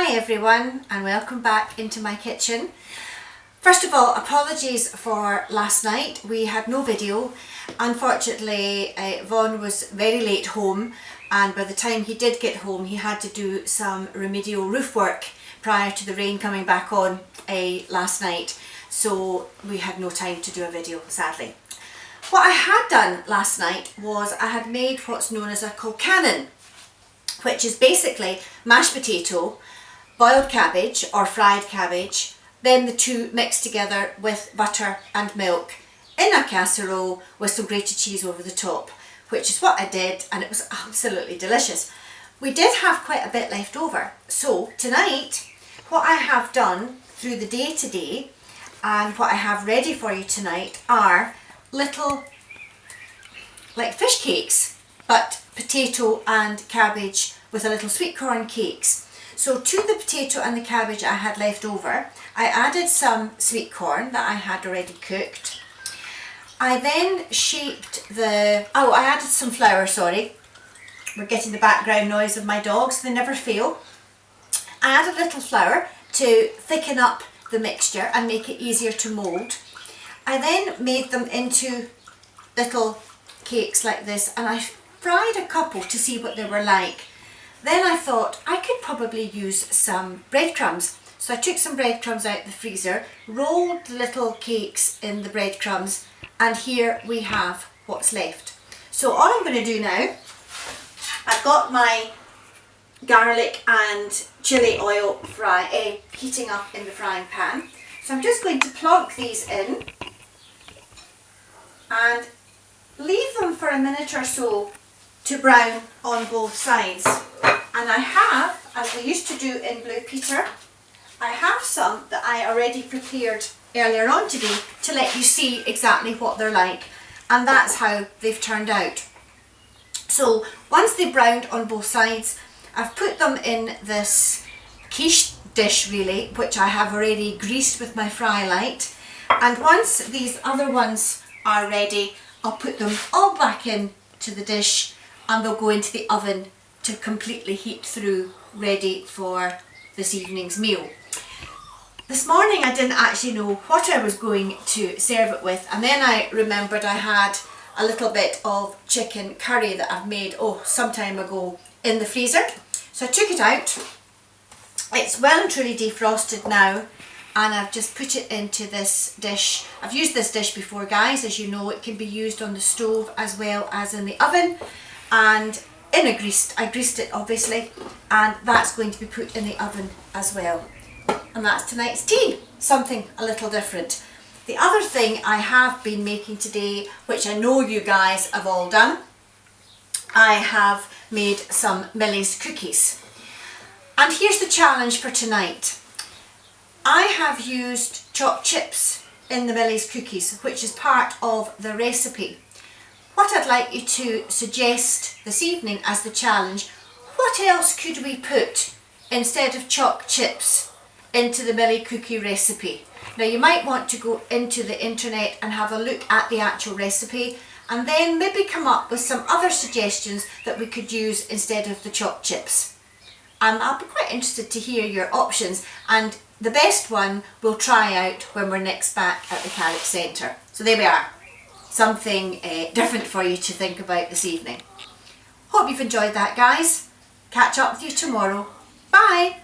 Hi everyone and welcome back into my kitchen. First of all, apologies for last night. We had no video. Unfortunately, Vaughan was very late home, and by the time he did get home he had to do some remedial roof work prior to the rain coming back on last night, so we had no time to do a video, sadly. What I had done last night was I had made what's known as a Colcannon, which is basically mashed potato, boiled cabbage or fried cabbage, then the two mixed together with butter and milk in a casserole with some grated cheese over the top, which is what I did, and it was absolutely delicious. We did have quite a bit left over, so tonight what I have done through the day today and what I have ready for you tonight are little like fish cakes, but potato and cabbage with a little sweet corn cakes. So to the potato and the cabbage I had left over, I added some sweet corn that I had already cooked. I then shaped I added some flour, sorry. We're getting the background noise of my dogs, they never fail. I added a little flour to thicken up the mixture and make it easier to mould. I then made them into little cakes like this, and I fried a couple to see what they were like. Then I thought I could probably use some breadcrumbs. So I took some breadcrumbs out the freezer, rolled the little cakes in the breadcrumbs, and here we have what's left. So all I'm going to do now, I've got my garlic and chilli oil heating up in the frying pan. So I'm just going to plonk these in and leave them for a minute or so to brown on both sides. And I have, as we used to do in Blue Peter, I have some that I already prepared earlier on today to let you see exactly what they're like, and that's how they've turned out. So once they've browned on both sides, I've put them in this quiche dish really, which I have already greased with my fry light, and once these other ones are ready, I'll put them all back in to the dish and they'll go into the oven to completely heat through, ready for this evening's meal. This morning I didn't actually know what I was going to serve it with, and then I remembered I had a little bit of chicken curry that I've made some time ago in the freezer. So I took it out. It's well and truly defrosted now, and I've just put it into this dish. I've used this dish before, guys, as you know. It can be used on the stove as well as in the oven, and I greased it obviously, and that's going to be put in the oven as well. And that's tonight's tea, something a little different. The other thing I have been making today, which I know you guys have all done, I have made some Millie's cookies. And here's the challenge for tonight. I have used chopped chips in the Millie's cookies, which is part of the recipe. What I'd like you to suggest this evening as the challenge, what else could we put instead of chopped chips into the Millie cookie recipe? Now you might want to go into the internet and have a look at the actual recipe, and then maybe come up with some other suggestions that we could use instead of the chopped chips. And I'll be quite interested to hear your options, and the best one we'll try out when we're next back at the Carrick Centre. So there we are. Something different for you to think about this evening. Hope you've enjoyed that, guys. Catch up with you tomorrow. Bye!